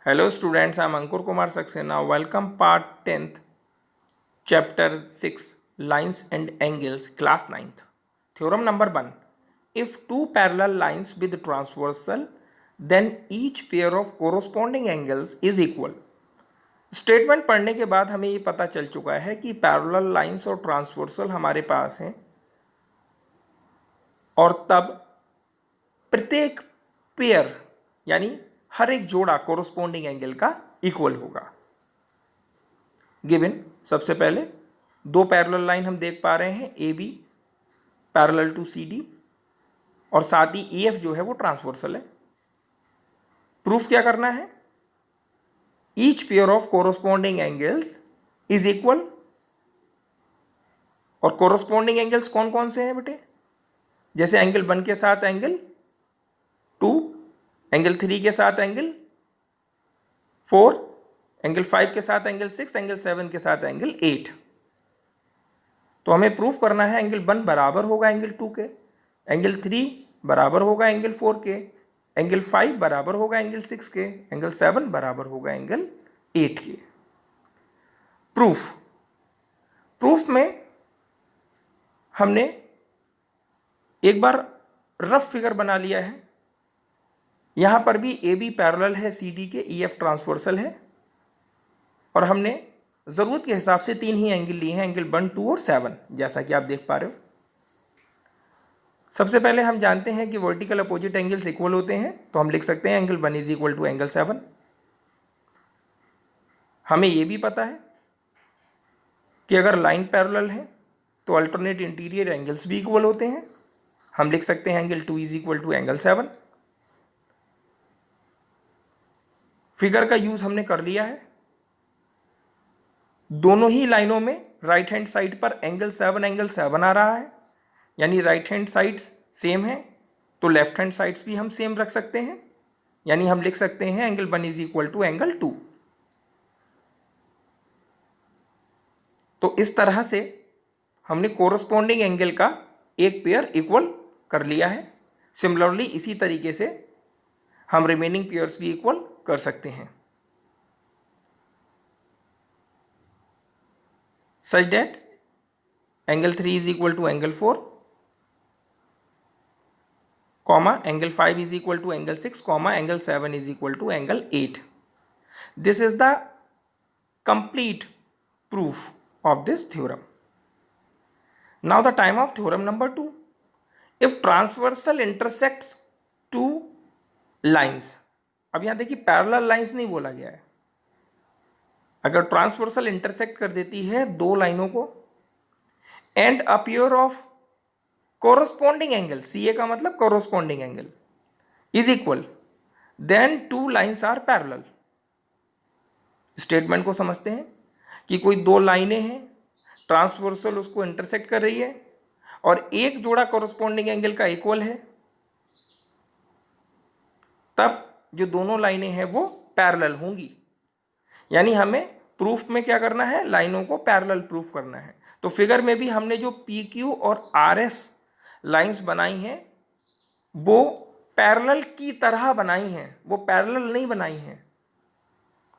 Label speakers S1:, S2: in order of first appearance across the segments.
S1: Hello students, I am Ankur Kumar Saxena. Welcome part 10th, chapter 6, lines and angles, class 9th. Theorem number 1. If two parallel lines with transversal, then each pair of corresponding angles is equal. Statement पढ़ने के बाद हमें ये पता चल चुका है कि पैरेलल लाइंस और ट्रांसवर्सल हमारे पास हैं और तब प्रत्येक पेयर यानी हर एक जोड़ा कोरोस्पोंडिंग एंगल का इक्वल होगा। गिवन सबसे पहले दो पैरेलल लाइन हम देख पा रहे हैं, A B parallel to C D और साथ ही ई एफ जो है वो ट्रांसवर्सल है। प्रूफ क्या करना है? Each pair of corresponding angles is equal. और कोरोस्पोंडिंग एंगल्स कौन कौन से हैं बेटे? जैसे एंगल 1 के साथ एंगल 2, एंगल 3 के साथ एंगल 4, एंगल 5 के साथ एंगल 6, एंगल 7 के साथ एंगल 8। तो हमें प्रूफ करना है एंगल 1 बराबर होगा एंगल 2 के, एंगल 3 बराबर होगा एंगल 4 के, एंगल 5 बराबर होगा एंगल 6 के, एंगल 7 बराबर होगा एंगल 8 के। प्रूफ में हमने एक बार रफ फिगर बना लिया है। यहाँ पर भी ए बी पैरेलल है सी डी के, ई एफ ट्रांसवर्सल है और हमने ज़रूरत के हिसाब से 3 ही एंगल लिए हैं, एंगल 1, 2 और 7, जैसा कि आप देख पा रहे हो। सबसे पहले हम जानते हैं कि वर्टिकल अपोजिट एंगल्स इक्वल होते हैं, तो हम लिख सकते हैं angle 1 is equal to angle 7। हमें ये भी पता है कि अगर लाइन पैरेलल है तो अल्टरनेट इंटीरियर एंगल्स भी इक्वल होते हैं। हम लिख सकते हैं angle 2 is equal to angle 7। Figure का यूज हमने कर लिया है। दोनों ही लाइनों में राइट हैंड साइड पर एंगल 7 आ रहा है, यानी राइट हैंड साइड्स सेम है, तो लेफ्ट हैंड साइड्स भी हम सेम रख सकते हैं, यानी हम लिख सकते हैं angle 1 is equal to angle 2। तो इस तरह से हमने कोरस्पॉन्डिंग एंगल का एक पेयर इक्वल कर लिया है। सिमिलरली इसी तरीके से हम रिमेनिंग पेयर्स भी इक्वल कर सकते हैं, such that angle 3 is equal to angle 4, comma angle 5 is equal to angle 6, comma angle 7 is equal to angle 8। This is the complete proof of this theorem. Now the time of theorem number 2. If transversal intersects two lines, अब यहां देखिए parallel lines नहीं बोला गया है। अगर transversal intersect कर देती है दो लाइनों को and a pair of corresponding angle, C A का मतलब corresponding angle, is equal, then two lines are parallel. Statement को समझते हैं कि कोई दो लाइनें हैं, ट्रांसवर्सल उसको इंटरसेक्ट कर रही है और एक जोड़ा कोरोस्पोंडिंग एंगल का इक्वल है, तब जो दोनों लाइनें हैं वो पैरेलल होंगी। यानी हमें प्रूफ में क्या करना है? लाइनों को पैरेलल प्रूफ करना है। तो फिगर में भी हमने जो पी क्यू और आर एस लाइंस बनाई हैं वो पैरेलल की तरह बनाई हैं, वो पैरेलल नहीं बनाई हैं।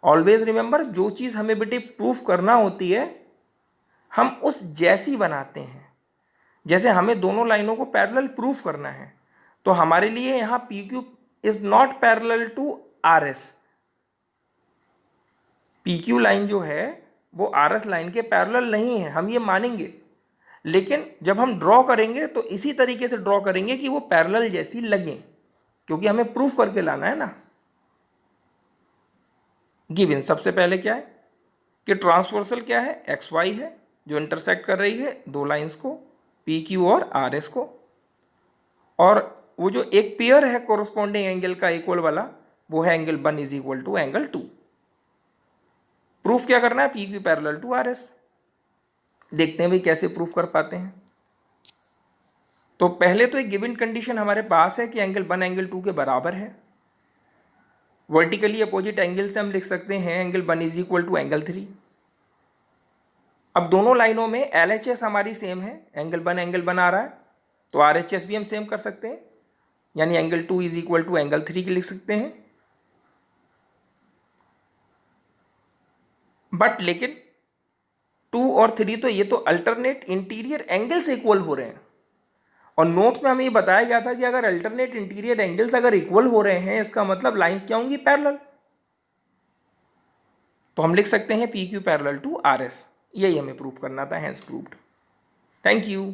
S1: ऑलवेज रिमेंबर, जो चीज़ हमें बेटे प्रूफ करना होती है हम उस जैसी बनाते हैं। जैसे हमें दोनों लाइनों को पैरेलल प्रूफ करना है, तो हमारे लिए यहाँ P Q is not parallel to R S. P Q line जो है वो आर एस लाइन के पैरेलल नहीं है, हम ये मानेंगे, लेकिन जब हम ड्रॉ करेंगे तो इसी तरीके से ड्रॉ करेंगे कि वो पैरेलल जैसी लगे, क्योंकि हमें प्रूफ करके लाना है ना। गिवन सबसे पहले क्या है कि ट्रांसवर्सल क्या है? एक्स वाई है जो इंटरसेक्ट कर रही है दो लाइंस को, पी क्यू और आर एस को, और वो जो एक पेयर है कोरोस्पोंडिंग एंगल का इक्वल वाला वो है angle 1 is equal to angle 2। Proof क्या करना है? P Q parallel to R S. देखते हैं भाई कैसे प्रूफ कर पाते हैं। तो पहले तो एक गिवन कंडीशन हमारे पास है कि एंगल 1 एंगल 2 के बराबर है। वर्टिकली अपोजिट एंगल से हम लिख सकते हैं angle 1 is equal to angle 3। अब दोनों लाइनों में एल एच एस हमारी सेम है, एंगल 1 एंगल 1 आ रहा है, तो आर एच एस भी हम सेम कर सकते हैं, यानी angle 2 is equal to angle 3 की लिख सकते हैं। बट लेकिन 2 और 3 तो ये तो अल्टरनेट इंटीरियर एंगल से इक्वल हो रहे हैं, और नोट्स में हमें ये बताया गया था कि अगर अल्टरनेट इंटीरियर एंगल्स अगर इक्वल हो रहे हैं इसका मतलब लाइंस क्या होंगी, पैरेलल। तो हम लिख सकते हैं P Q parallel to R S, यही हमें प्रूव करना था, हैंस प्रूव्ड। Thank you.